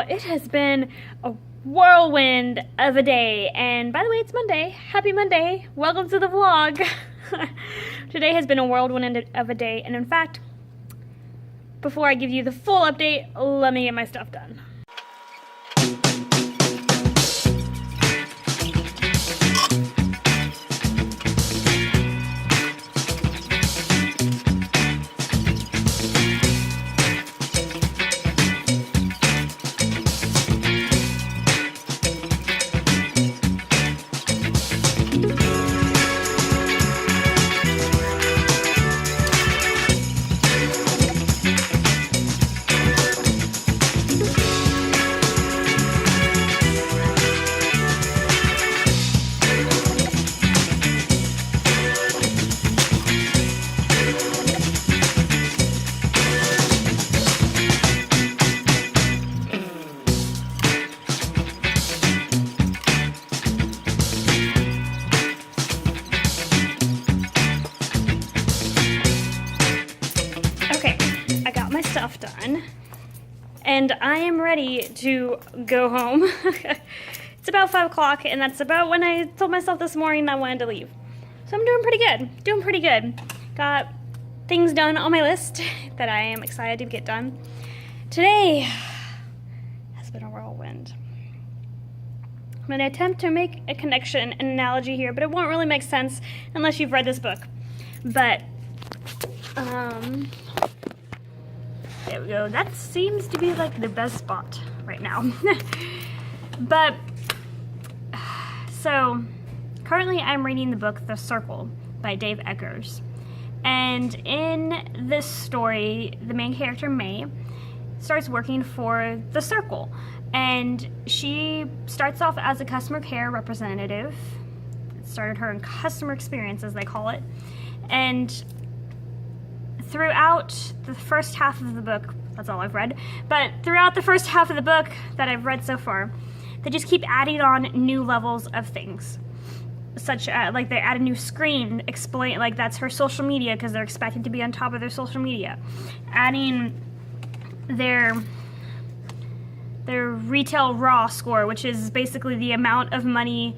it has been a whirlwind of a day, and by the way, it's Monday. Happy Monday. Welcome to the vlog. Today has been a whirlwind of a day, and in fact, before I give you the full update, let me get my stuff done. Stuff done, and I am ready to go home. It's about 5 o'clock, and that's about when I told myself this morning I wanted to leave. So I'm doing pretty good. Got things done on my list that I am excited to get done. Today has been a whirlwind. I'm going to attempt to make a connection, an analogy here, but it won't really make sense unless you've read this book. But there we go. That seems to be like the best spot right now. But, so, currently I'm reading the book The Circle by Dave Eggers. And in this story, the main character, May, starts working for The Circle. And she starts off as a customer care representative. It started her in customer experience, as they call it. And throughout the first half of the book, that's all I've read, but throughout the first half of the book that I've read so far, they just keep adding on new levels of things. Such like they add a new screen, explain, like that's her social media because they're expected to be on top of their social media. Adding their retail raw score, which is basically the amount of money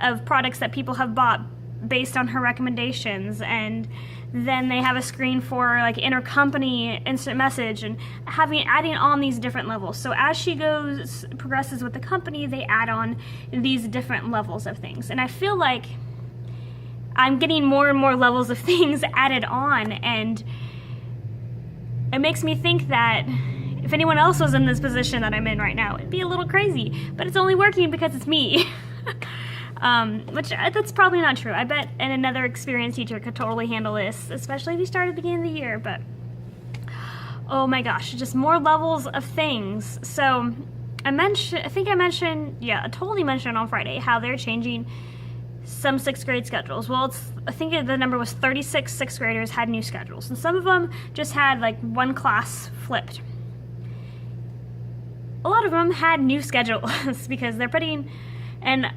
of products that people have bought based on her recommendations, and then they have a screen for like intercompany instant message and adding on these different levels. So as she progresses with the company, they add on these different levels of things. And I feel like I'm getting more and more levels of things added on, and it makes me think that if anyone else was in this position that I'm in right now, it'd be a little crazy, but it's only working because it's me. Which that's probably not true. I bet another experienced teacher could totally handle this, especially if you start at the beginning of the year, but oh my gosh, just more levels of things. So I totally mentioned on Friday how they're changing some 6th grade schedules. Well, I think the number was 36 6th graders had new schedules, and some of them just had like one class flipped. A lot of them had new schedules because they're putting, and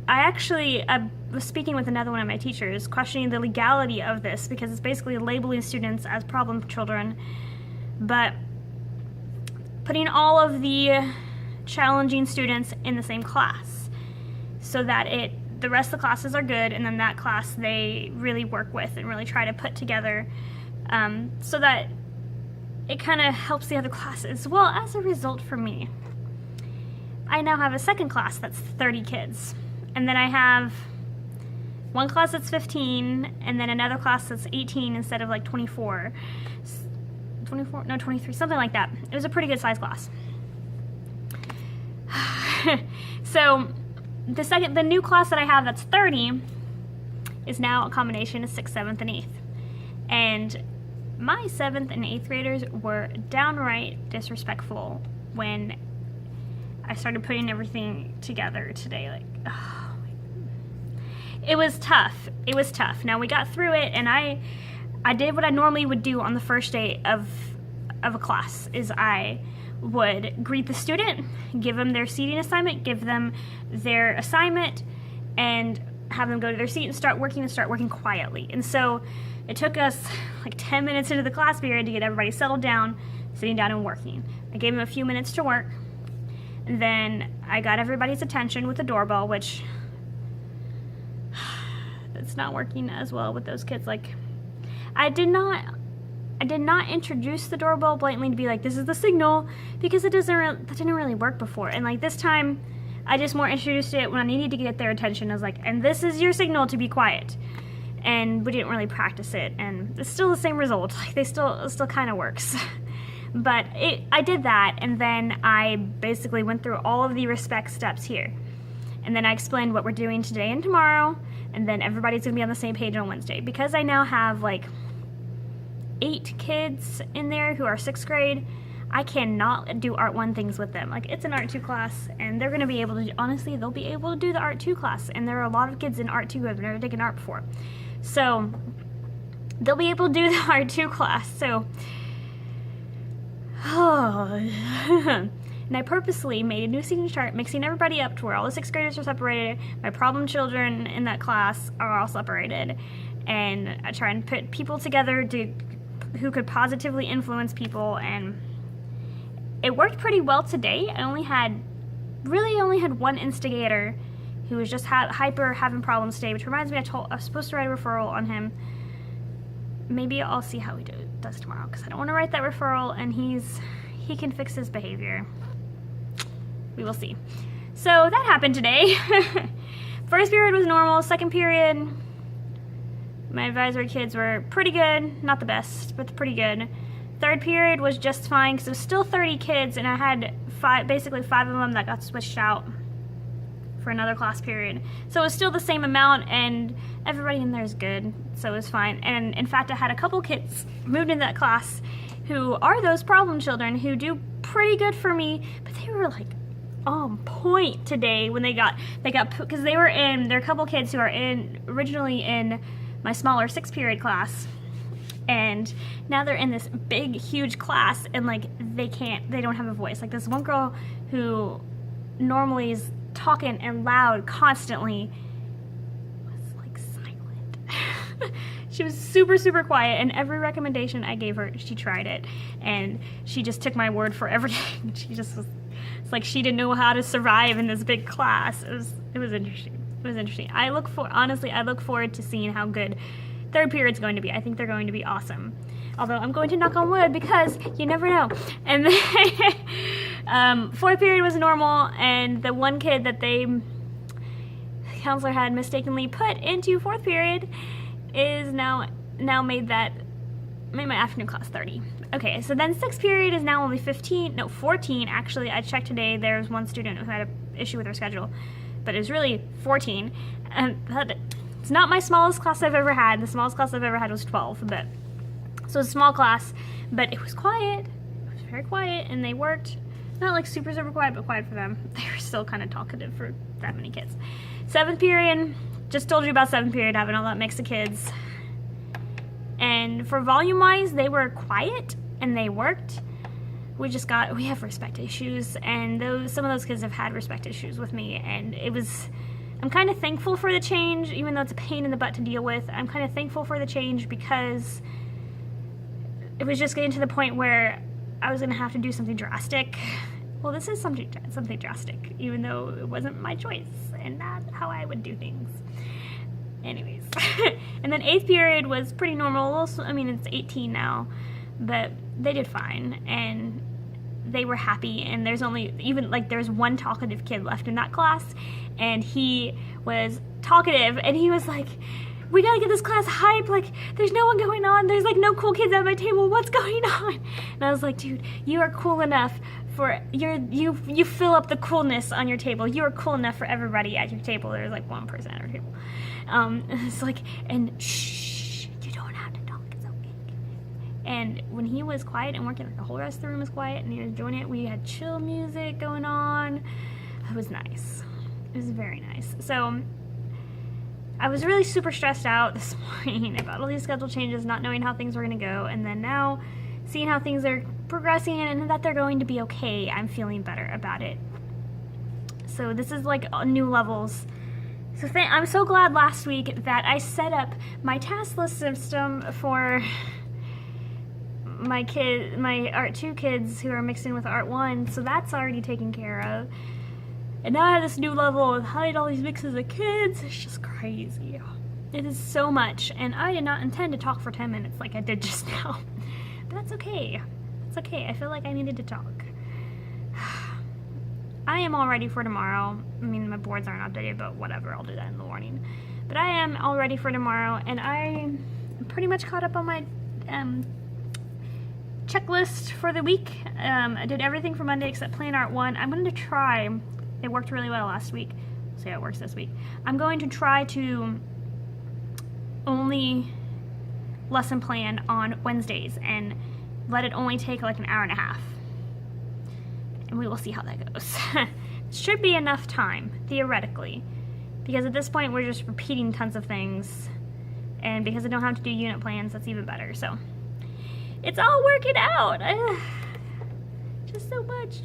I was speaking with another one of my teachers, questioning the legality of this because it's basically labeling students as problem children, but putting all of the challenging students in the same class so that the rest of the classes are good, and then that class they really work with and really try to put together so that it kind of helps the other classes. Well, as a result for me, I now have a second class that's 30 kids. And then I have one class that's 15, and then another class that's 18 instead of like 24. 24? No, 23, something like that. It was a pretty good size class. So the new class that I have that's 30 is now a combination of 6th, 7th, and 8th. And my 7th and 8th graders were downright disrespectful when I started putting everything together today. Like, oh. It was tough. Now we got through it, and I did what I normally would do on the first day of a class, is I would greet the student, give them their seating assignment, give them their assignment, and have them go to their seat and start working quietly. And so it took us like 10 minutes into the class period to get everybody settled down, sitting down and working. I gave them a few minutes to work, And then I got everybody's attention with the doorbell, which it's not working as well with those kids. Like, I did not introduce the doorbell blatantly to be like, this is the signal, because that didn't really work before. And like this time, I just more introduced it when I needed to get their attention. I was like, and this is your signal to be quiet. And we didn't really practice it, and it's still the same result. Like, it still kind of works. But I did that, and then I basically went through all of the respect steps here. And then I explained what we're doing today and tomorrow, and then everybody's gonna be on the same page on Wednesday. Because I now have like 8 kids in there who are 6th grade, I cannot do Art 1 things with them. Like, it's an Art 2 class, and they're gonna be able to, honestly, they'll be able to do the Art 2 class. And there are a lot of kids in Art 2 who have never taken art before. So, they'll be able to do the Art 2 class. So, and I purposely made a new seating chart, mixing everybody up to where all the 6th graders are separated. My problem children in that class are all separated. And I try and put people together who could positively influence people, and it worked pretty well today. I only had one instigator who was just having problems today, which reminds me, I was supposed to write a referral on him. Maybe I'll see how he does tomorrow, because I don't want to write that referral, and he can fix his behavior. We will see. So that happened today. First period was normal. Second period, my advisory kids were pretty good. Not the best, but pretty good. Third period was just fine, because it was still 30 kids, and I had basically 5 of them that got switched out for another class period. So it was still the same amount, and everybody in there is good, so it was fine. And in fact, I had a couple kids moved into that class who are those problem children who do pretty good for me, but they were like on point today when they got because there are a couple kids who are originally in my smaller 6th period class, and now they're in this big huge class, and like they don't have a voice. Like, this one girl who normally is talking and loud constantly was like silent. She was super, super quiet, and every recommendation I gave her, she tried it, and she just took my word for everything. It's like she didn't know how to survive in this big class. It was interesting. It was interesting. I look forward to seeing how good third period's going to be. I think they're going to be awesome. Although I'm going to knock on wood, because you never know. And then fourth period was normal, and the one kid that the counselor had mistakenly put into fourth period is now made my afternoon class 30. Okay, so then 6th period is now only 14 actually. I checked today, there's one student who had an issue with their schedule, but it was really 14. And it's not my smallest class I've ever had. The smallest class I've ever had was 12, but so it's a small class, but it was quiet. It was very quiet, and they worked. Not like super, super quiet, but quiet for them. They were still kind of talkative for that many kids. 7th period, just told you about 7th period, having all that mix of kids. And for volume-wise, they were quiet, and they worked. We have respect issues, and some of those kids have had respect issues with me, and I'm kind of thankful for the change, even though it's a pain in the butt to deal with. I'm kind of thankful for the change, because it was just getting to the point where I was going to have to do something drastic. Well, this is something drastic, even though it wasn't my choice and not how I would do things. Anyways. And then 8th period was pretty normal. I mean, it's 18 now, but they did fine, and they were happy, and there's one talkative kid left in that class, and he was talkative, and he was like, we gotta get this class hype, like, there's no one going on, there's like no cool kids at my table, what's going on? And I was like, dude, you are cool enough for you fill up the coolness on your table. You are cool enough for everybody at your table. There's like one person at our table. It's like, and shh, you don't have to talk, it's okay. And when he was quiet and working, like, the whole rest of the room was quiet, and he was enjoying it. We had chill music going on. It was nice. It was very nice. So I was really super stressed out this morning about all these schedule changes, not knowing how things were going to go, and then now seeing how things are progressing and that they're going to be okay, I'm feeling better about it. So this is like new levels. So I'm so glad last week that I set up my task list system for my Art 2 kids who are mixed in with Art 1, so that's already taken care of. And now I have this new level of hide all these mixes of kids. It's just crazy. It is so much, and I did not intend to talk for 10 minutes like I did just now. But that's okay. It's okay. I feel like I needed to talk. I am all ready for tomorrow. I mean, my boards aren't updated, but whatever. I'll do that in the morning. But I am all ready for tomorrow, and I'm pretty much caught up on my checklist for the week. I did everything for Monday except Plan Art 1. I'm going to try. It worked really well last week. See how it works this week. I'm going to try to only lesson plan on Wednesdays and let it only take like an hour and a half. And we will see how that goes. It should be enough time, theoretically. Because at this point, we're just repeating tons of things. And because I don't have to do unit plans, that's even better. So, it's all working out. Just so much.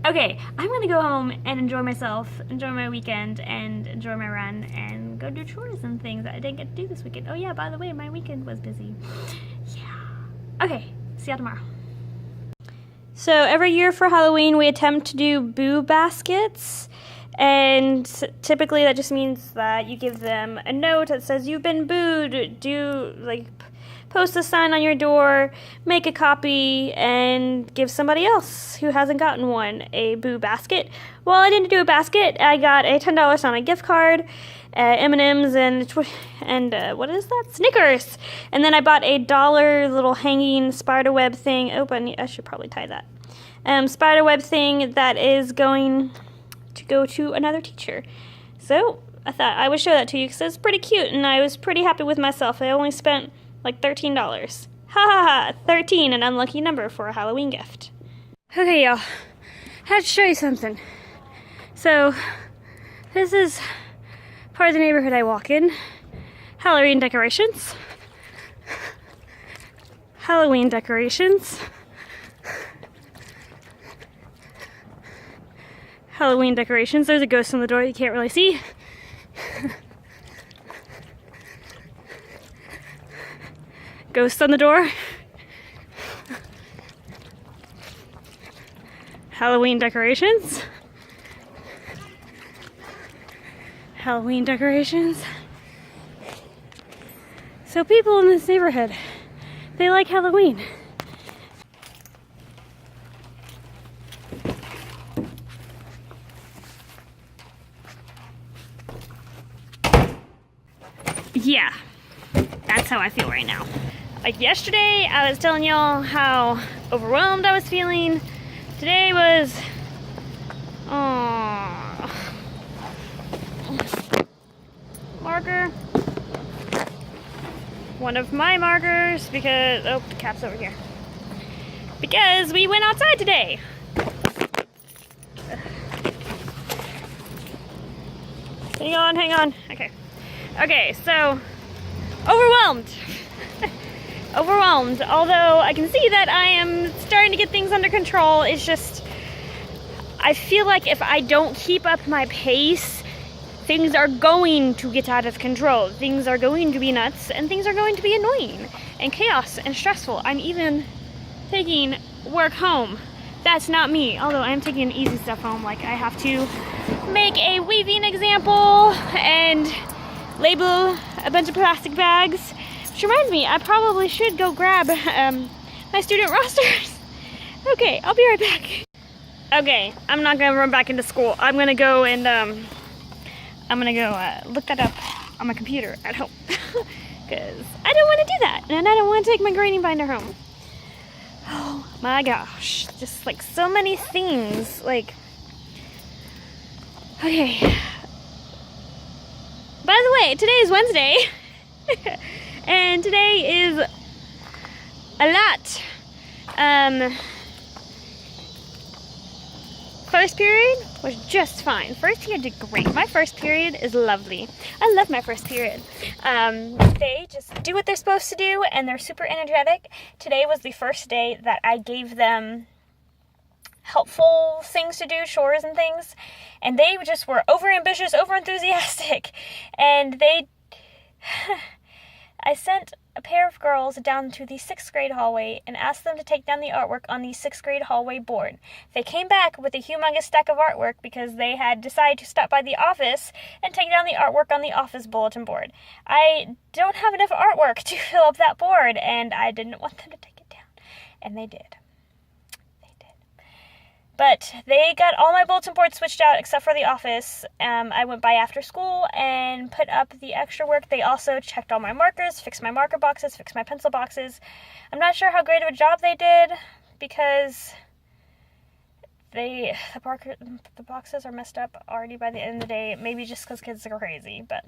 Okay, I'm gonna go home and enjoy myself, enjoy my weekend, and enjoy my run, and go do chores and things that I didn't get to do this weekend. Oh yeah, by the way, my weekend was busy. Yeah. Okay, see y'all tomorrow. So every year for Halloween, we attempt to do boo baskets. And typically that just means that you give them a note that says you've been booed, post a sign on your door, make a copy, and give somebody else who hasn't gotten one a boo basket. Well, I didn't do a basket. I got a $10 Sonic gift card, M&Ms, and what is that? Snickers. And then I bought a $1 little hanging spiderweb thing. Oh, I should probably tie that. Spiderweb thing that is going to go to another teacher. So I thought I would show that to you because it's pretty cute, and I was pretty happy with myself. I only spent like $13. Ha ha ha, 13, an unlucky number for a Halloween gift. Okay, y'all, I had to show you something. So, this is part of the neighborhood I walk in. Halloween decorations. Halloween decorations. Halloween decorations. There's a ghost on the door you can't really see. Ghost on the door. Halloween decorations. Halloween decorations. So people in this neighborhood, they like Halloween. Yeah, that's how I feel right now. Like yesterday, I was telling y'all how overwhelmed I was feeling. Today was, marker. One of my markers because, oh, the cat's over here. Because we went outside today. Hang on. Okay, so, overwhelmed. Overwhelmed, although I can see that I am starting to get things under control. It's just, I feel like if I don't keep up my pace, things are going to get out of control. Things are going to be nuts, and things are going to be annoying, and chaos, and stressful. I'm even taking work home. That's not me, although I'm taking easy stuff home, like I have to make a weaving example, and label a bunch of plastic bags. Which reminds me, I probably should go grab my student rosters. Okay, I'll be right back. Okay, I'm not gonna run back into school. I'm gonna go and look that up on my computer at home. Because I don't want to do that, and I don't want to take my grading binder home. Oh my gosh, just like so many things. Like, okay. By the way, today is Wednesday. And today is a lot. First period was just fine. First period did great. My first period is lovely. I love my first period. They just do what they're supposed to do, and they're super energetic. Today was the first day that I gave them helpful things to do, chores and things, and they just were over-ambitious, over-enthusiastic, and I sent a pair of girls down to the 6th grade hallway and asked them to take down the artwork on the 6th grade hallway board. They came back with a humongous stack of artwork because they had decided to stop by the office and take down the artwork on the office bulletin board. I don't have enough artwork to fill up that board, and I didn't want them to take it down. And they did. But they got all my bulletin boards switched out except for the office. I went by after school and put up the extra work. They also checked all my markers, fixed my marker boxes, fixed my pencil boxes. I'm not sure how great of a job they did because the boxes are messed up already by the end of the day. Maybe just because kids are crazy, but...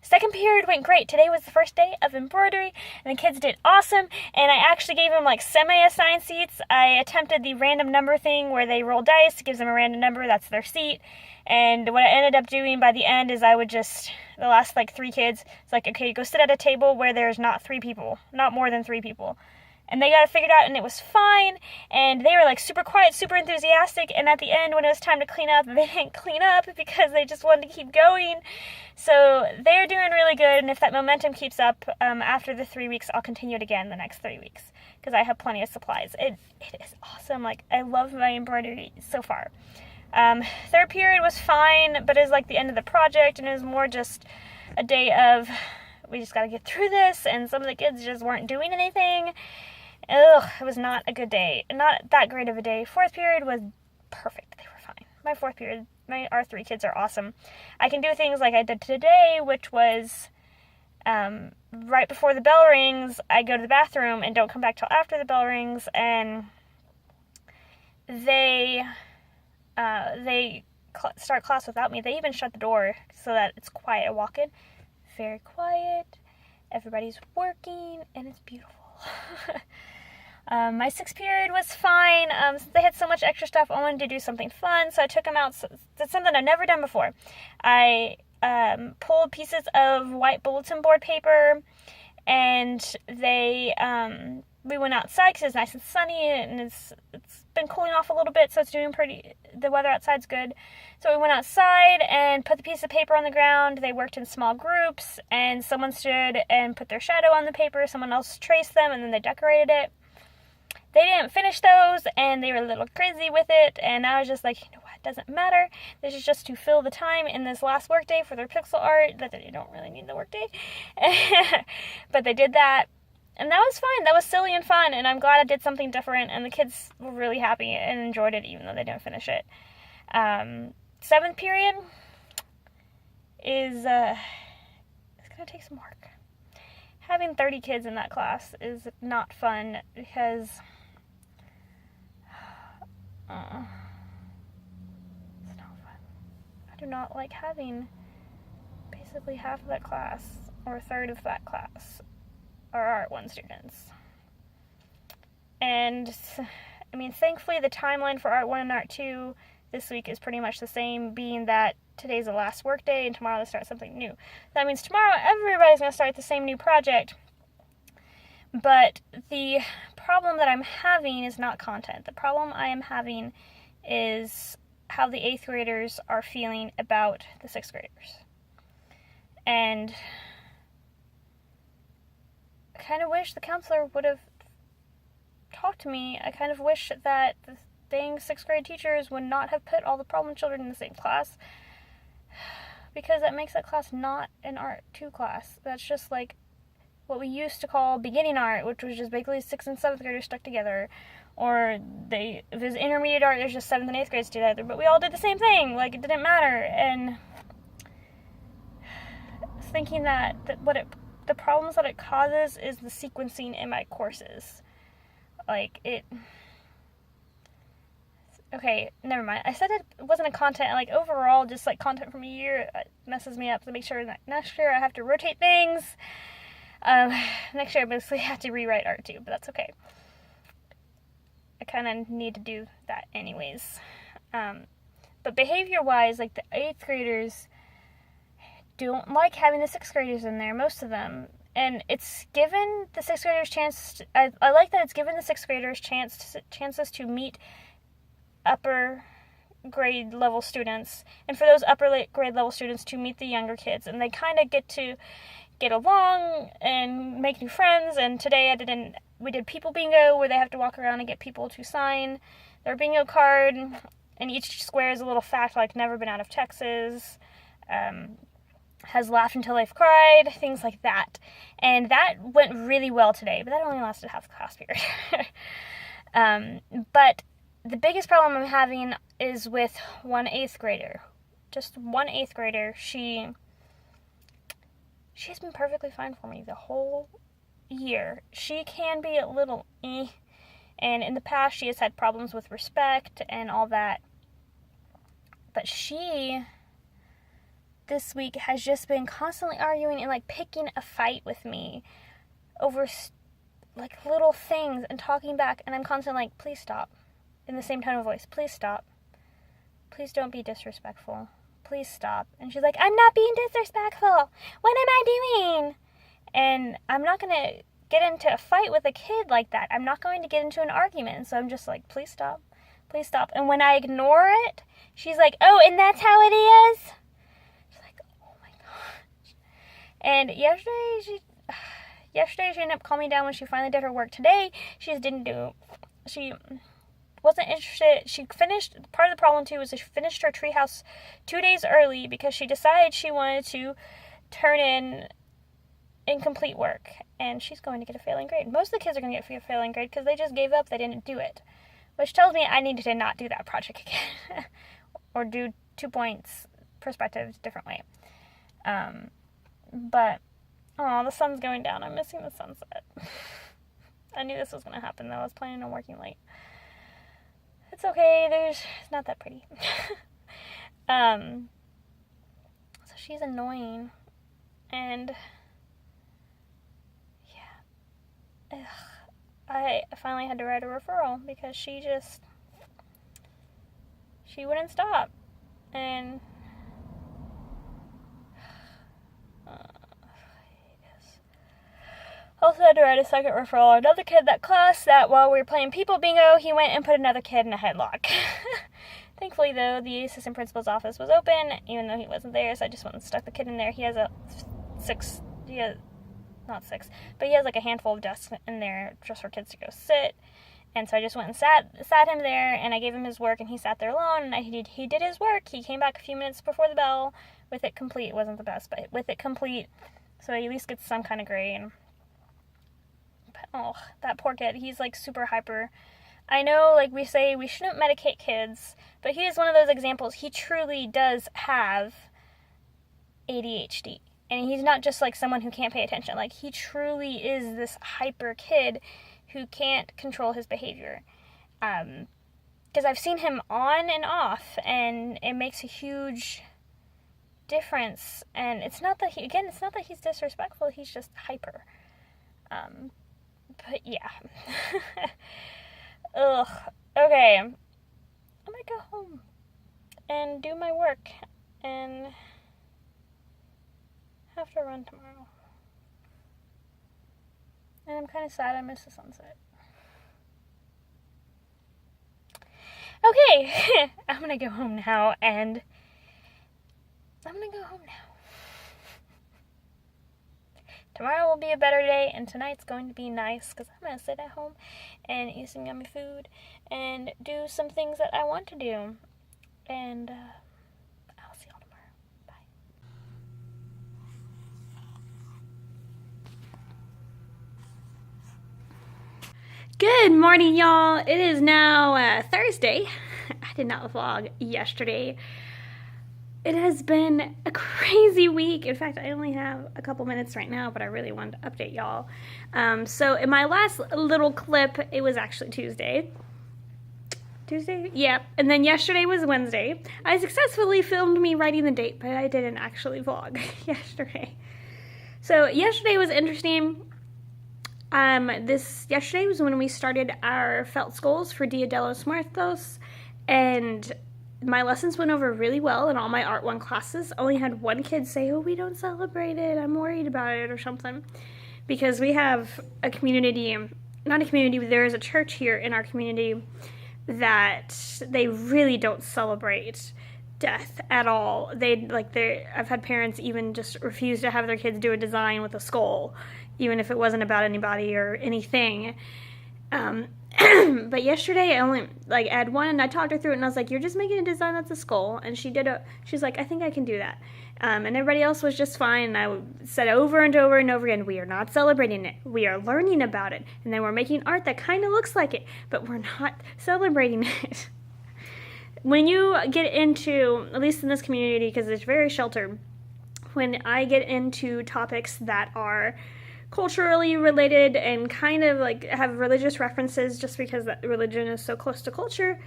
Second period went great. Today was the first day of embroidery, and the kids did awesome, and I actually gave them, like, semi-assigned seats. I attempted the random number thing where they roll dice. It gives them a random number. That's their seat. And what I ended up doing by the end is I would just, the last, like, 3 kids, it's like, okay, go sit at a table where there's not 3 people, not more than 3 people. And they got it figured out, and it was fine, and they were, like, super quiet, super enthusiastic, and at the end, when it was time to clean up, they didn't clean up because they just wanted to keep going. So they're doing really good, and if that momentum keeps up, after the 3 weeks, I'll continue it again the next 3 weeks, because I have plenty of supplies. It is awesome. Like, I love my embroidery so far. Third period was fine, but it was, like, the end of the project, and it was more just a day of, we just got to get through this, and some of the kids just weren't doing anything. Ugh, it was not a good day. Not that great of a day. Fourth period was perfect. They were fine. My fourth period, our 3 kids are awesome. I can do things like I did today, which was right before the bell rings, I go to the bathroom and don't come back till after the bell rings, and they start class without me. They even shut the door so that it's quiet. I walk in, very quiet, everybody's working, and it's beautiful. My 6th period was fine. They had so much extra stuff, I wanted to do something fun, so I took them out. Did something I've never done before. I pulled pieces of white bulletin board paper, and we went outside because it's nice and sunny, and it's been cooling off a little bit, so it's doing the weather outside's good. So we went outside and put the piece of paper on the ground. They worked in small groups, and someone stood and put their shadow on the paper, someone else traced them, and then they decorated it. They didn't finish those, and they were a little crazy with it, and I was just like, you know what, it doesn't matter. This is just to fill the time in this last work day for their pixel art, that they don't really need the work day. But they did that, and that was fine. That was silly and fun, and I'm glad I did something different, and the kids were really happy and enjoyed it, even though they didn't finish it. 7th period is, it's going to take some work. Having 30 kids in that class is not fun because it's not fun. I do not like having basically half of that class or a third of that class are Art 1 students. And, I mean, thankfully the timeline for Art 1 and Art 2 this week is pretty much the same, being that today's the last work day and tomorrow they start something new. That means tomorrow everybody's going to start the same new project. But the problem that I'm having is not content. The problem I am having is how the 8th graders are feeling about the 6th graders. And I kind of wish the counselor would have talked to me. I kind of wish that the dang 6th grade teachers would not have put all the problem children in the same class, because that makes that class not an Art 2 class. That's just like what we used to call beginning art, which was just basically 6th and 7th graders stuck together. Or if it was intermediate art, there's just 7th and 8th grades together, but we all did the same thing, like it didn't matter. And thinking that the problems that it causes is the sequencing in my courses. Like okay, never mind. I said it wasn't a content, like overall, just like content from a year messes me up, to make sure that next year I have to rotate things. Next year I basically have to rewrite Art 2, but that's okay. I kind of need to do that anyways. But behavior-wise, like the 8th graders don't like having the 6th graders in there, most of them. And it's given the 6th graders I like that it's given the 6th graders chances to meet upper grade level students, and for those upper grade level students to meet the younger kids, and they kind of get to get along and make new friends. And today we did people bingo, where they have to walk around and get people to sign their bingo card, and each square is a little fact, like never been out of Texas, has laughed until they've cried, things like that. And that went really well today, but that only lasted half the class period. But the biggest problem I'm having is with one 8th grader. Just one 8th grader. She's been perfectly fine for me the whole year. She can be a little and in the past she has had problems with respect and all that. But she, this week, has just been constantly arguing and, like, picking a fight with me over, like, little things and talking back. And I'm constantly like, please stop. In the same tone of voice, please stop. Please don't be disrespectful. Please stop. And she's like, I'm not being disrespectful. What am I doing? And I'm not going to get into a fight with a kid like that. I'm not going to get into an argument. So I'm just like, please stop. Please stop. And when I ignore it, she's like, oh, and that's how it is? She's like, oh my gosh. And yesterday she ended up calming down when she finally did her work. Today, she wasn't interested. She finished, part of the problem too was that she finished her treehouse 2 days early because she decided she wanted to turn in incomplete work. And she's going to get a failing grade. Most of the kids are going to get a failing grade because they just gave up. They didn't do it. Which tells me I needed to not do that project again. Or do 2 points perspective different way. But, oh, the sun's going down. I'm missing the sunset. I knew this was going to happen, though. I was planning on working late. It's okay. It's not that pretty. So she's annoying. And, yeah. Ugh. I finally had to write a referral because she wouldn't stop. And also had to write a second referral. Another kid in that class that while we were playing people bingo, he went and put another kid in a headlock. Thankfully, though, the assistant principal's office was open, even though he wasn't there, so I just went and stuck the kid in there. He has not 6, but he has like a handful of desks in there just for kids to go sit. And so I just went and sat him there, and I gave him his work, and he sat there alone, and he did his work. He came back a few minutes before the bell with it complete. It wasn't the best, but with it complete, so he at least gets some kind of grade. But, oh, that poor kid, he's like super hyper. I know, like, we say we shouldn't medicate kids, but he is one of those examples. He truly does have ADHD. And he's not just, like, someone who can't pay attention. Like, he truly is this hyper kid who can't control his behavior. Because I've seen him on and off, and it makes a huge difference. And it's not that he's disrespectful. He's just hyper. But, yeah. Ugh. Okay. I'm gonna go home and do my work. And have to run tomorrow. And I'm kind of sad I missed the sunset. Okay, I'm gonna go home now, and tomorrow will be a better day, and tonight's going to be nice, because I'm gonna sit at home and eat some yummy food, and do some things that I want to do, and, I'll see y'all tomorrow. Bye. Good morning, y'all. It is now Thursday. I did not vlog yesterday. It has been a crazy week. In fact, I only have a couple minutes right now, but I really wanted to update y'all. So in my last little clip, it was actually Tuesday. Yeah, and then yesterday was Wednesday. I successfully filmed me writing the date, but I didn't actually vlog yesterday. So yesterday was interesting. Yesterday was when we started our felt skulls for Dia de los Muertos, and my lessons went over really well in all my Art 1 classes. Only had one kid say, oh, we don't celebrate it, I'm worried about it, or something. Because we have a community, not a community, but there is a church here in our community that they really don't celebrate death at all. I've had parents even just refuse to have their kids do a design with a skull, even if it wasn't about anybody or anything. But yesterday I only had one, and I talked her through it, and I was like, you're just making a design that's a skull, and she's like, I think I can do that. And everybody else was just fine, and I said over and over and over again, we are not celebrating it. We are learning about it. And then we're making art that kind of looks like it, but we're not celebrating it. When you get into, at least in this community, because it's very sheltered, when I get into topics that are culturally related and kind of have religious references, just because that religion is so close to culture,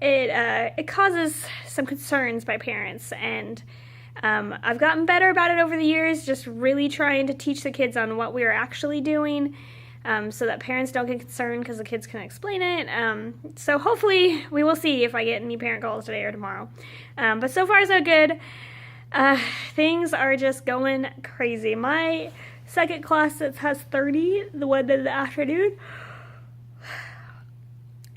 it causes some concerns by parents. And I've gotten better about it over the years, just really trying to teach the kids on what we are actually doing, so that parents don't get concerned because the kids can explain it. So hopefully we will see if I get any parent calls today or tomorrow. But so far so good. Things are just going crazy. My second class that has 30, the one in the afternoon,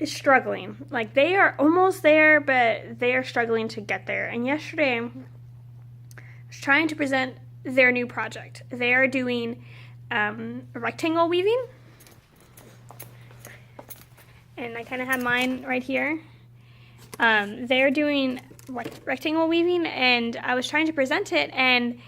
is struggling. They are almost there, but they are struggling to get there. And yesterday, I was trying to present their new project. They are doing rectangle weaving. And I kind of have mine right here. They're doing rectangle weaving, and I was trying to present it, and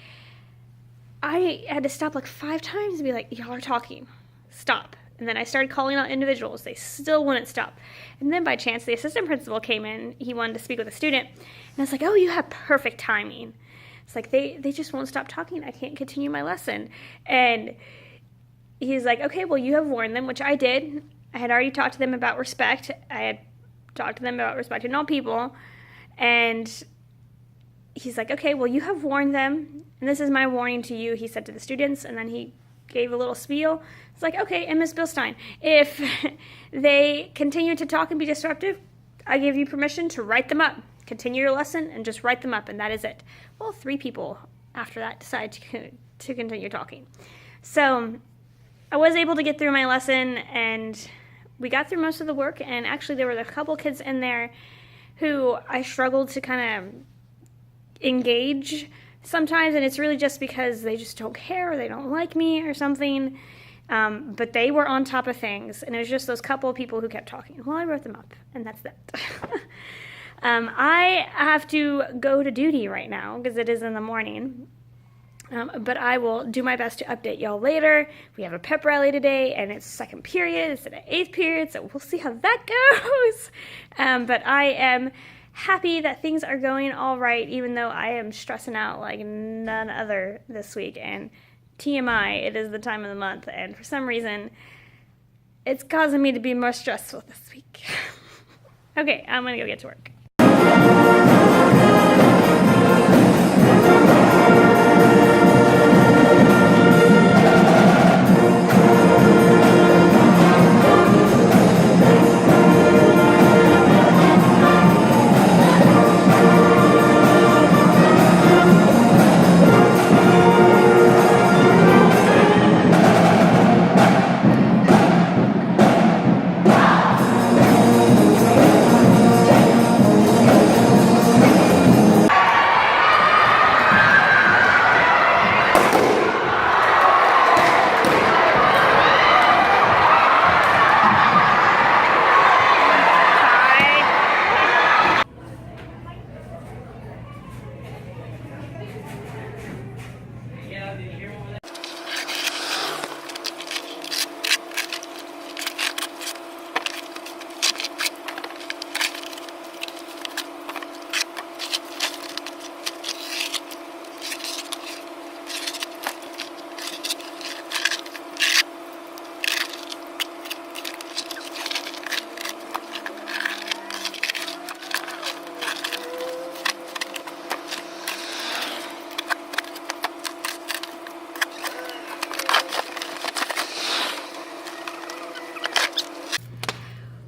I had to stop 5 times and be like, y'all are talking, stop. And then I started calling out individuals. They still wouldn't stop. And then by chance, the assistant principal came in. He wanted to speak with a student. And I was like, oh, you have perfect timing. It's they just won't stop talking. I can't continue my lesson. And he's like, okay, well, you have warned them, which I did. I had already talked to them about respect. I had talked to them about respecting all people. And he's like, okay, well, you have warned them, and this is my warning to you, he said to the students, and then he gave a little spiel. It's like, okay, and Miss Bilstein, if they continue to talk and be disruptive, I give you permission to write them up. Continue your lesson and just write them up, and that is it. Well, 3 people after that decided to continue talking. So I was able to get through my lesson, and we got through most of the work, and actually there were a couple kids in there who I struggled to kind of engage sometimes, and it's really just because they just don't care or they don't like me or something, but they were on top of things, and it was just those couple of people who kept talking. Well, I wrote them up, and that's that. I have to go to duty right now because it is in the morning, but I will do my best to update y'all later. We have a pep rally today, and it's second period instead of 8th period, so we'll see how that goes. But I am happy that things are going all right, even though I am stressing out like none other this week. And TMI, it is the time of the month, and for some reason, it's causing me to be more stressful this week. Okay, I'm gonna go get to work.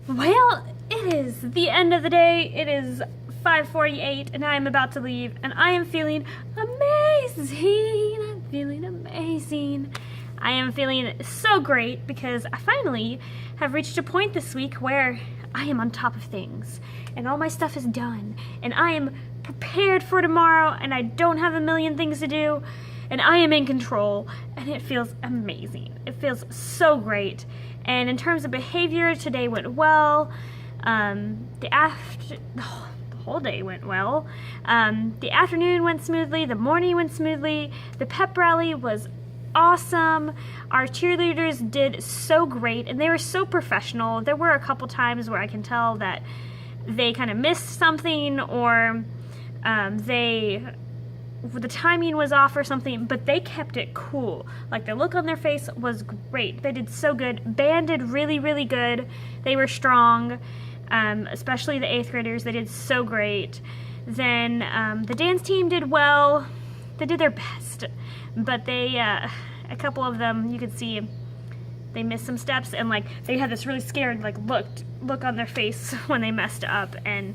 Well, it is the end of the day. It is 5:48 and I am about to leave, and I am feeling amazing. I'm feeling amazing. I am feeling so great because I finally have reached a point this week where I am on top of things, and all my stuff is done, and I am prepared for tomorrow, and I don't have a million things to do, and I am in control, and it feels amazing. It feels so great. And in terms of behavior, today went well. The whole day went well. The afternoon went smoothly. The morning went smoothly. The pep rally was awesome. Our cheerleaders did so great, and they were so professional. There were a couple times where I can tell that they kind of missed something, or the timing was off or something, but they kept it cool. Like, the look on their face was great. They did so good. Band did really, really good. They were strong, especially the 8th graders. They did so great. Then the dance team did well. They did their best, but they, a couple of them, you could see they missed some steps, and like they had this really scared like look on their face when they messed up, and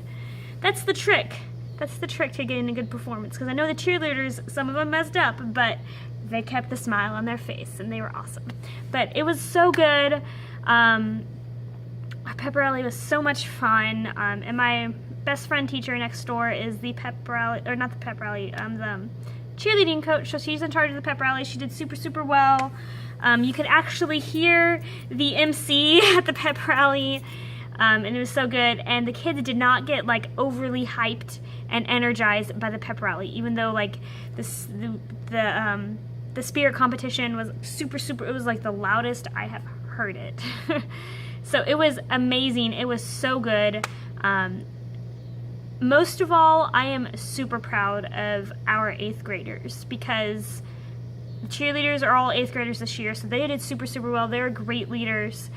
that's the trick. That's the trick to getting a good performance, because I know the cheerleaders, some of them messed up, but they kept the smile on their face, and they were awesome. But it was so good. Our pep rally was so much fun, and my best friend teacher next door is the pep rally, or not the pep rally, the cheerleading coach, so she's in charge of the pep rally. She did super, super well. You could actually hear the MC at the pep rally, and it was so good, and the kids did not get like overly hyped and energized by the pep rally, even though like the spirit competition was super, it was like the loudest I have heard it. So it was amazing. It was so good. Most of all, I am super proud of our 8th graders, because the cheerleaders are all 8th graders this year, so they did super, super well. They were great leaders.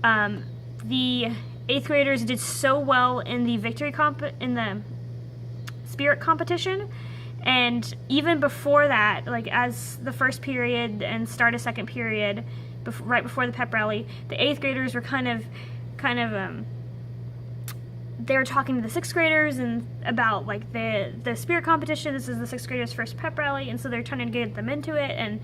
The 8th graders did so well in the in the spirit competition, and even before that, like as the first period and start a second period, right before the pep rally, the 8th graders were kind of they were talking to the 6th graders and about like the spirit competition. This is the 6th graders' first pep rally, and so they're trying to get them into it, and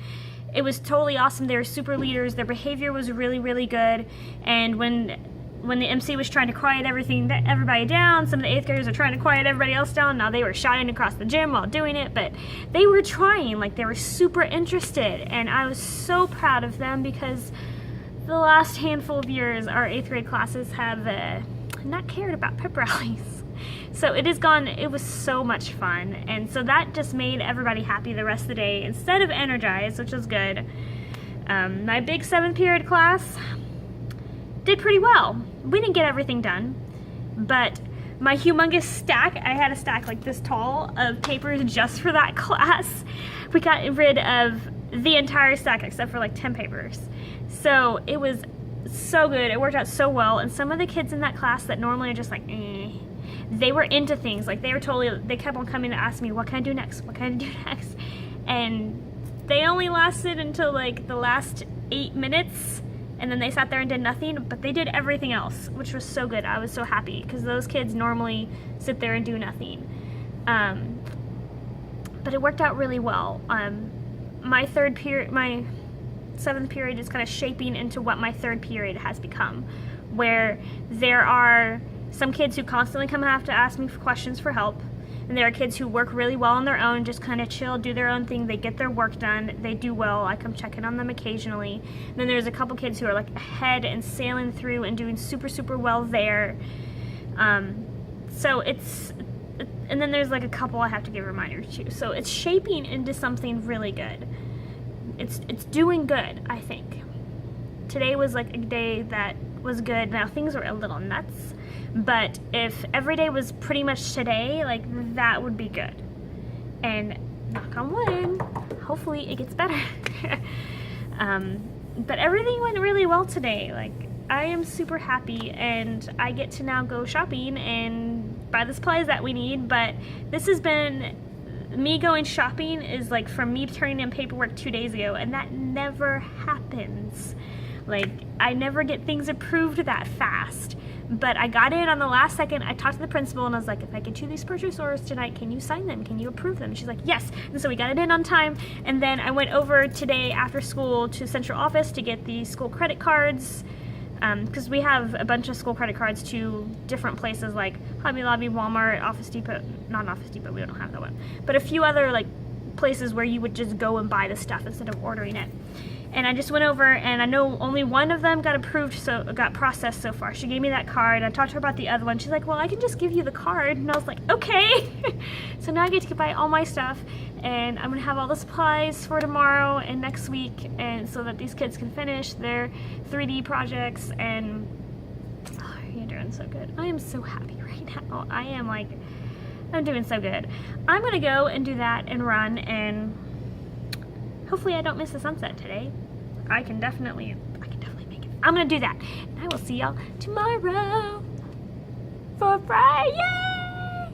it was totally awesome. They were super leaders. Their behavior was really, really good, and when the MC was trying to quiet everybody down, some of the 8th graders are trying to quiet everybody else down. Now they were shouting across the gym while doing it, but they were trying, like they were super interested, and I was so proud of them, because the last handful of years our 8th grade classes have not cared about pep rallies. So it was so much fun, and so that just made everybody happy the rest of the day instead of energized, which was good. My big 7th period class did pretty well. We didn't get everything done, but my humongous stack, I had a stack like this tall of papers just for that class. We got rid of the entire stack except for like 10 papers. So it was so good. It worked out so well, and some of the kids in that class that normally are just like, they were into things. Like they kept on coming to ask me, what can I do next? What can I do next? And they only lasted until like the last 8 minutes, and then they sat there and did nothing, but they did everything else, which was so good. I was so happy, because those kids normally sit there and do nothing. But it worked out really well. My 7th period is kind of shaping into what my 3rd period has become, where there are some kids who constantly have to ask me for questions for help, and there are kids who work really well on their own, just kind of chill, do their own thing, they get their work done, they do well, I come check in on them occasionally. And then there's a couple kids who are like ahead and sailing through and doing super, super well there. And then there's like a couple I have to give reminders to. So it's shaping into something really good. It's doing good, I think. Today was like a day that was good. Now things were a little nuts, but if every day was pretty much today, like that would be good. And knock on wood, hopefully it gets better. But everything went really well today. Like, I am super happy, and I get to now go shopping and buy the supplies that we need. But this has been, me going shopping is like from me turning in paperwork 2 days ago, and that never happens. Like, I never get things approved that fast. But I got in on the last second. I talked to the principal and I was like, if I get you these purchase orders tonight, can you sign them? Can you approve them? She's like, yes. And so we got it in on time. And then I went over today after school to central office to get the school credit cards because we have a bunch of school credit cards to different places like Hobby Lobby, Walmart, Office Depot, not Office Depot, we don't have that one, but a few other like places where you would just go and buy the stuff instead of ordering it. And I just went over, and I know only one of them got approved, so got processed so far. She gave me that card. I talked to her about the other one. She's like, well, I can just give you the card. And I was like, okay. So now I get to buy all my stuff, and I'm gonna have all the supplies for tomorrow and next week, and so that these kids can finish their 3D projects. And oh, you're doing so good. I am so happy right now. I am like, I'm doing so good. I'm gonna go and do that and run, and hopefully I don't miss the sunset today. I can definitely make it. I'm gonna do that. And I will see y'all tomorrow for Friday.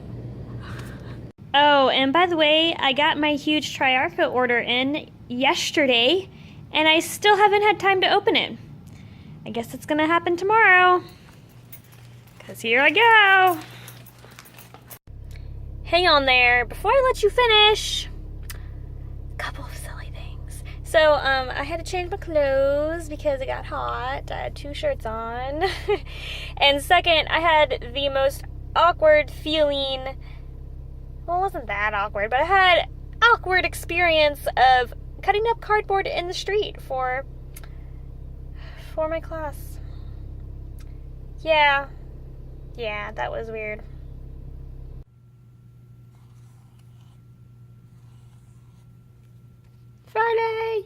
Oh, and by the way, I got my huge Triarcha order in yesterday, and I still haven't had time to open it. I guess it's gonna happen tomorrow, because here I go. Hang on there, before I let you finish, a couple of silly things. So, I had to change my clothes because it got hot. I had 2 shirts on. And second, I had the most awkward feeling, well, it wasn't that awkward, but I had awkward experience of cutting up cardboard in the street for my class. Yeah, that was weird. Friday!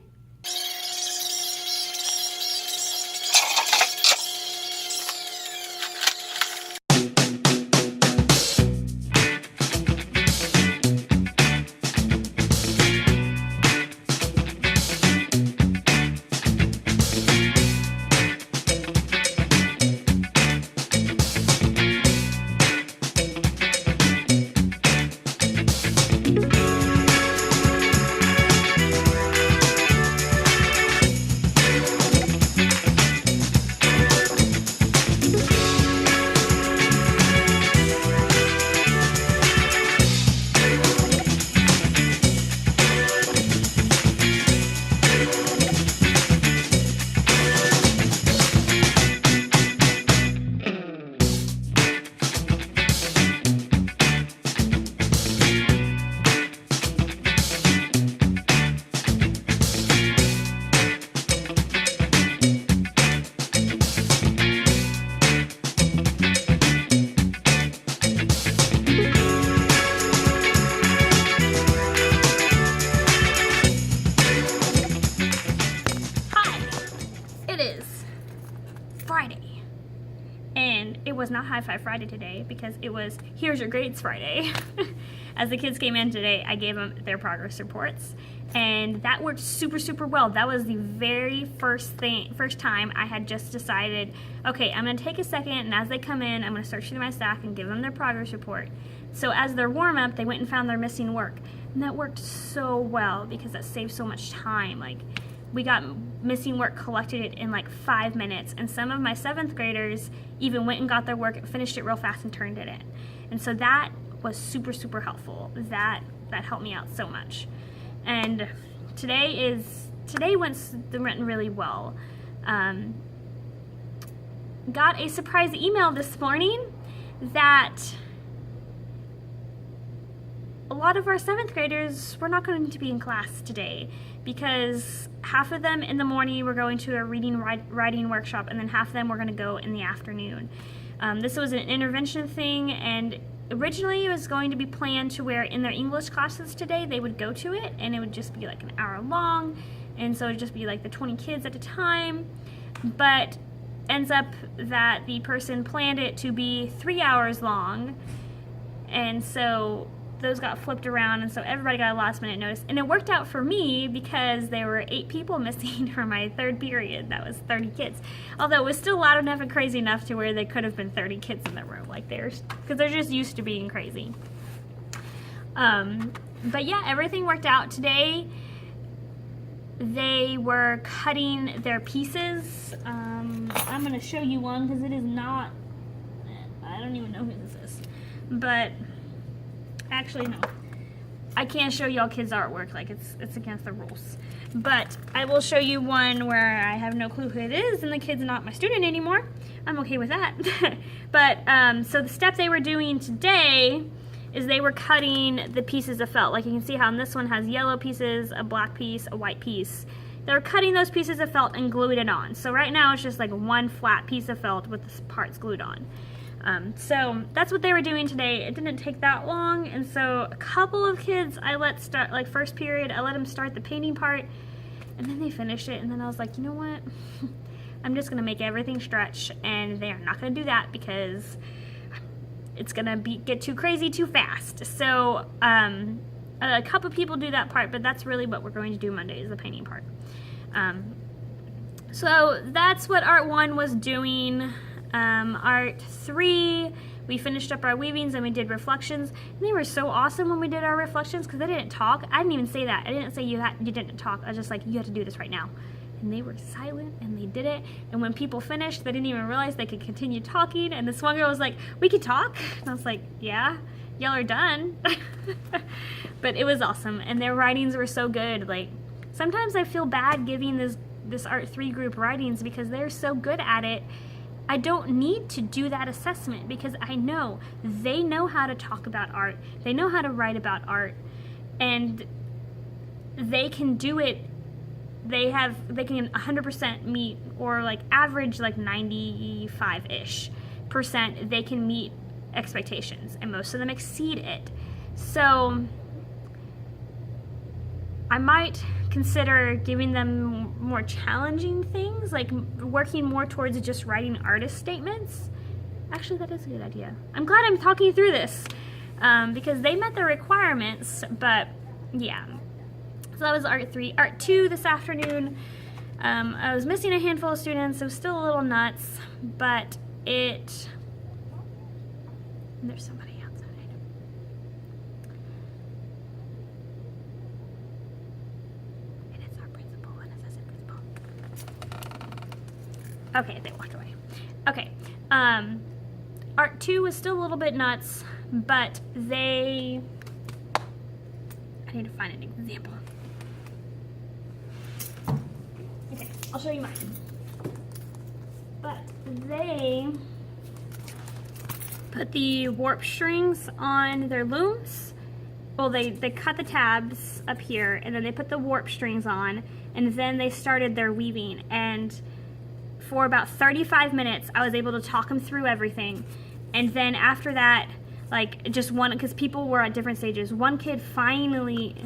Friday. And it was not High Five Friday today because it was Here's Your Grades Friday. As the kids came in today, I gave them their progress reports, and that worked super well. That was the very first time I had just decided, okay, I'm gonna take a second, and as they come in, I'm gonna search through my stack and give them their progress report. So as their warm-up, they went and found their missing work, and that worked so well because that saved so much time. Like, we got missing work collected in like 5 minutes, and some of my 7th graders even went and got their work, finished it real fast, and turned it in. And so that was super helpful. That helped me out so much. And today went really well. Got a surprise email this morning that a lot of our 7th graders were not going to be in class today because half of them in the morning were going to a reading writing workshop, and then half of them were going to go in the afternoon. This was an intervention thing, and originally it was going to be planned to where in their English classes today they would go to it, and it would just be like an hour long, and so it would just be like the 20 kids at a time. But ends up that the person planned it to be 3 hours long, and so those got flipped around, and so everybody got a last minute notice. And it worked out for me because there were 8 people missing for my 3rd period. That was 30 kids. Although it was still loud enough and crazy enough to where there could have been 30 kids in the room, like because they're just used to being crazy. But yeah, everything worked out today. They were cutting their pieces. I'm gonna show you one because it is not, I don't even know who this is, but actually, no. I can't show y'all kids' artwork, like it's against the rules. But I will show you one where I have no clue who it is and the kid's not my student anymore. I'm okay with that. But so the step they were doing today is they were cutting the pieces of felt. Like you can see how this one has yellow pieces, a black piece, a white piece. They were cutting those pieces of felt and gluing it on. So right now it's just like one flat piece of felt with the parts glued on. So that's what they were doing today. It didn't take that long, and so a couple of kids I let start, like first period, I let them start the painting part, and then they finished it, and then I was like, you know what? I'm just gonna make everything stretch, and they are not gonna do that because it's gonna get too crazy too fast. So a couple people do that part, but that's really what we're going to do Monday is the painting part. So that's what Art 1 was doing. Art 3, we finished up our weavings and we did reflections. And they were so awesome when we did our reflections because they didn't talk. I didn't even say that. I didn't say you didn't talk. I was just like, you have to do this right now. And they were silent and they did it. And when people finished, they didn't even realize they could continue talking. And this one girl was like, we could talk? And I was like, yeah, y'all are done. But it was awesome. And their writings were so good. Like, sometimes I feel bad giving this Art 3 group writings because they're so good at it. I don't need to do that assessment because I know they know how to talk about art. They know how to write about art, and they can do it. They can 100% meet, or like average like 95-ish%. They can meet expectations, and most of them exceed it. So I might consider giving them more challenging things, like working more towards just writing artist statements. Actually, that is a good idea. I'm glad I'm talking you through this because they met the requirements, but yeah. So that was Art 3. Art 2 this afternoon, I was missing a handful of students. It was still a little nuts, but there's somebody outside. Okay, they walked away. Okay, Art 2 was still a little bit nuts, but I need to find an example. Okay, I'll show you mine. But they put the warp strings on their looms. Well, they cut the tabs up here, and then they put the warp strings on, and then they started their weaving. And for about 35 minutes, I was able to talk them through everything. And then after that, like just one, because people were at different stages. One kid finally,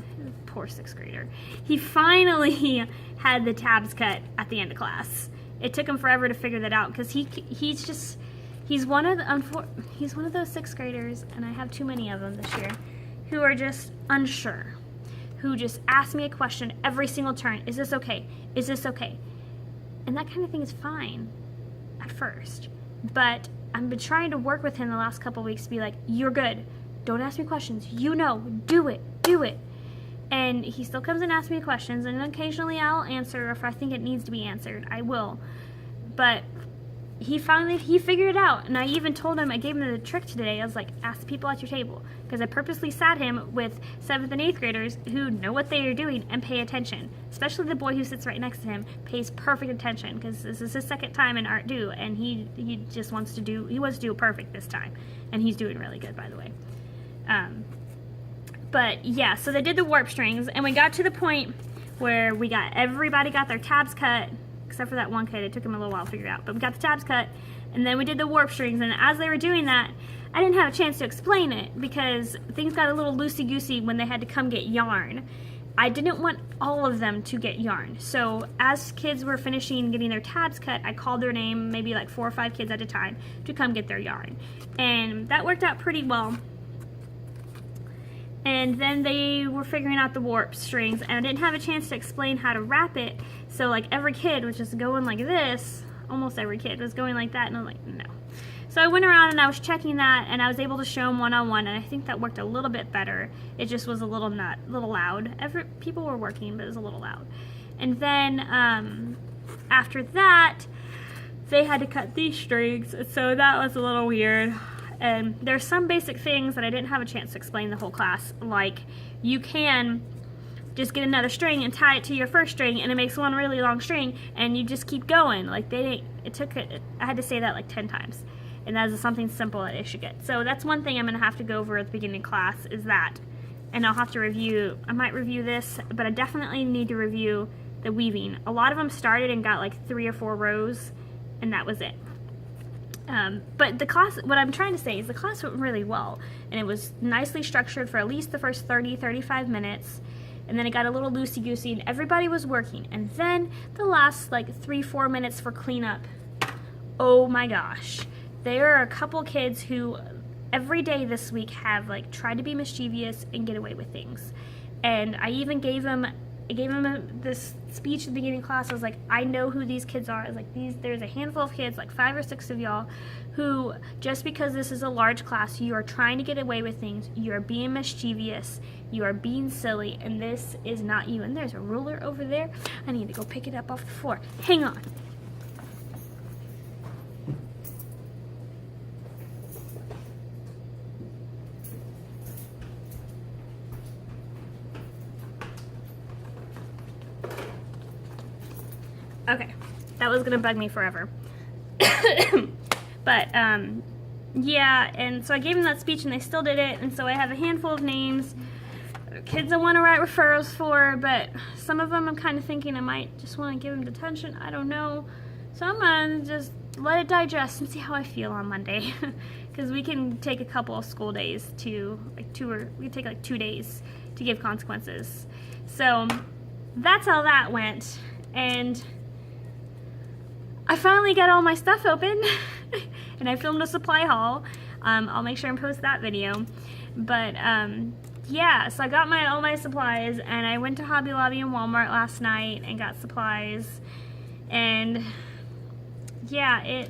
poor 6th grader, he finally had the tabs cut at the end of class. It took him forever to figure that out because he's one of those 6th graders, and I have too many of them this year, who are just unsure, who just ask me a question every single turn. Is this okay? Is this okay? And that kind of thing is fine at first, but I've been trying to work with him the last couple of weeks to be like, you're good. Don't ask me questions. You know, do it. And he still comes and asks me questions, and occasionally I'll answer if I think it needs to be answered. I will. But he figured it out, and I even told him, I gave him the trick today. I was like, ask the people at your table, because I purposely sat him with 7th and 8th graders who know what they are doing and pay attention. Especially the boy who sits right next to him pays perfect attention, because this is his second time in Art Due, and he just wants to do it perfect this time, and he's doing really good, by the way. But yeah, so they did the warp strings, and we got to the point where everybody got their tabs cut, except for that one kid. It took him a little while to figure it out, but we got the tabs cut, and then we did the warp strings. And as they were doing that, I didn't have a chance to explain it because things got a little loosey-goosey when they had to come get yarn. I didn't want all of them to get yarn, so as kids were finishing getting their tabs cut, I called their name, maybe like 4 or 5 kids at a time, to come get their yarn, and that worked out pretty well. And then they were figuring out the warp strings, and I didn't have a chance to explain how to wrap it, so like every kid was just going like this. Almost every kid was going like that, and I'm like, no. So I went around and I was checking that, and I was able to show them one-on-one, and I think that worked a little bit better. It just was a little loud. People were working, but it was a little loud. And then after that, they had to cut these strings, so that was a little weird. And there's some basic things that I didn't have a chance to explain the whole class, like you can just get another string and tie it to your first string, and it makes one really long string, and you just keep going. Like I had to say that like 10 times. And that is something simple that it should get. So that's one thing I'm going to have to go over at the beginning of class, is that. And I'll have to review, I might review this, but I definitely need to review the weaving. A lot of them started and got like 3 or 4 rows, and that was it. But the class, what I'm trying to say is the class went really well, and it was nicely structured for at least the first 30-35 minutes, and then it got a little loosey-goosey, and everybody was working. And then the last like 3-4 minutes for cleanup, oh my gosh. There are a couple kids who every day this week have like tried to be mischievous and get away with things. And I even gave them this speech at the beginning of class. I was like, I know who these kids are. I was like, there's a handful of kids, like 5 or 6 of y'all, who just because this is a large class, you are trying to get away with things, you are being mischievous, you are being silly, and this is not you. And there's a ruler over there. I need to go pick it up off the floor. Hang on. Okay, that was gonna bug me forever. But yeah, and so I gave them that speech and they still did it, and so I have a handful of names, kids I want to write referrals for, but some of them I'm kind of thinking I might just want to give them detention. I don't know. So I'm gonna just let it digest and see how I feel on Monday. Because we can take a couple of school days to, we can take like 2 days to give consequences. So that's how that went. And I finally got all my stuff open, and I filmed a supply haul. I'll make sure and post that video. But yeah, so I got all my supplies, and I went to Hobby Lobby and Walmart last night and got supplies. And yeah,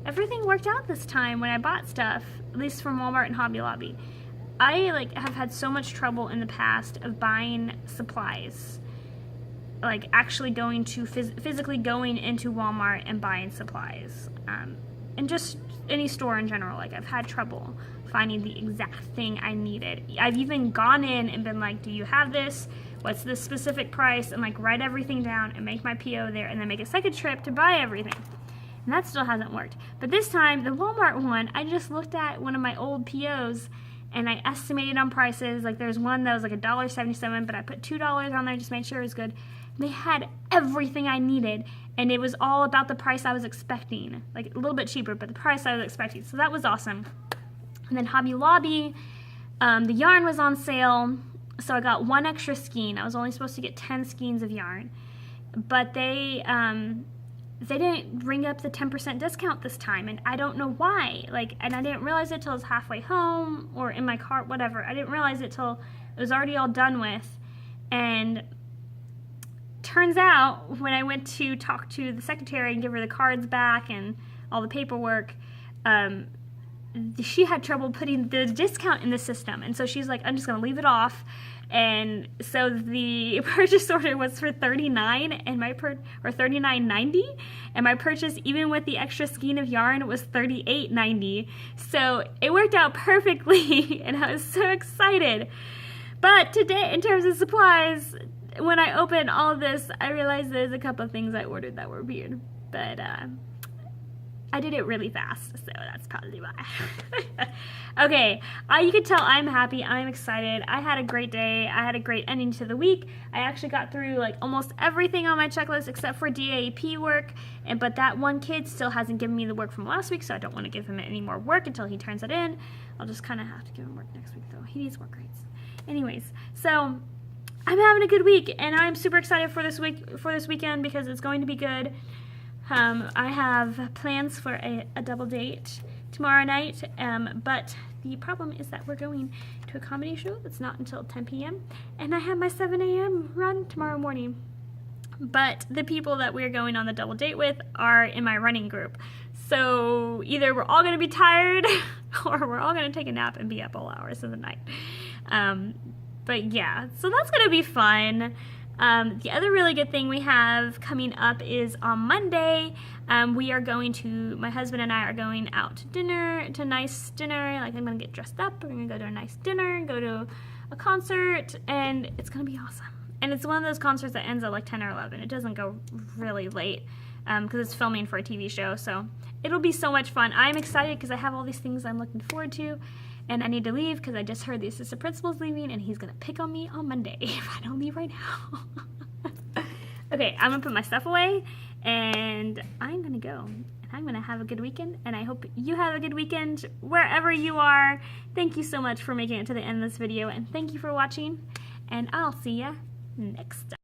everything worked out this time when I bought stuff, at least from Walmart and Hobby Lobby. I have had so much trouble in the past of buying supplies. Like actually going to physically going into Walmart and buying supplies, and just any store in general. Like I've had trouble finding the exact thing I needed. I've even gone in and been like, do you have this? What's this specific price? And like write everything down and make my PO there, and then make a second trip to buy everything. And that still hasn't worked. But this time, the Walmart one, I just looked at one of my old POs and I estimated on prices. Like there's one that was like $1.77, but I put $2 on there, just made sure it was good. They had everything I needed, and it was all about the price I was expecting. Like a little bit cheaper, but the price I was expecting. So that was awesome. And then Hobby Lobby, the yarn was on sale, so I got 1 extra skein. I was only supposed to get 10 skeins of yarn, but they didn't bring up the 10% discount this time, and I don't know why. And I didn't realize it till I was halfway home or in my car, whatever. I didn't realize it till it was already all done with, and turns out, when I went to talk to the secretary and give her the cards back and all the paperwork, she had trouble putting the discount in the system. And so she's like, I'm just going to leave it off. And so the purchase order was for $39 and or $39.90, and my purchase, even with the extra skein of yarn, was $38.90. So it worked out perfectly, and I was so excited. But today, in terms of supplies, when I opened all of this, I realized there's a couple of things I ordered that were weird, but I did it really fast, so that's probably why. Okay, you can tell I'm happy, I'm excited. I had a great day, I had a great ending to the week. I actually got through like almost everything on my checklist except for DAP work, but that one kid still hasn't given me the work from last week, so I don't want to give him any more work until he turns it in. I'll just kind of have to give him work next week though. He needs work grades. Anyways, so I'm having a good week, and I'm super excited for this weekend because it's going to be good. I have plans for a double date tomorrow night, but the problem is that we're going to a comedy show that's not until 10 p.m. and I have my 7 a.m. run tomorrow morning. But the people that we're going on the double date with are in my running group. So either we're all going to be tired or we're all going to take a nap and be up all hours of the night. But yeah, so that's going to be fun. The other really good thing we have coming up is on Monday, my husband and I are going out to dinner, to a nice dinner. Like I'm going to get dressed up, we're going to go to a nice dinner, go to a concert, and it's gonna be awesome. And it's one of those concerts that ends at like 10 or 11. It doesn't go really late because it's filming for a TV show, so it'll be so much fun. I'm excited because I have all these things I'm looking forward to, and I need to leave because I just heard the assistant principal's leaving, and he's gonna pick on me on Monday if I don't leave right now. Okay, I'm gonna put my stuff away, and I'm gonna go. And I'm gonna have a good weekend, and I hope you have a good weekend wherever you are. Thank you so much for making it to the end of this video, and thank you for watching, and I'll see ya next time.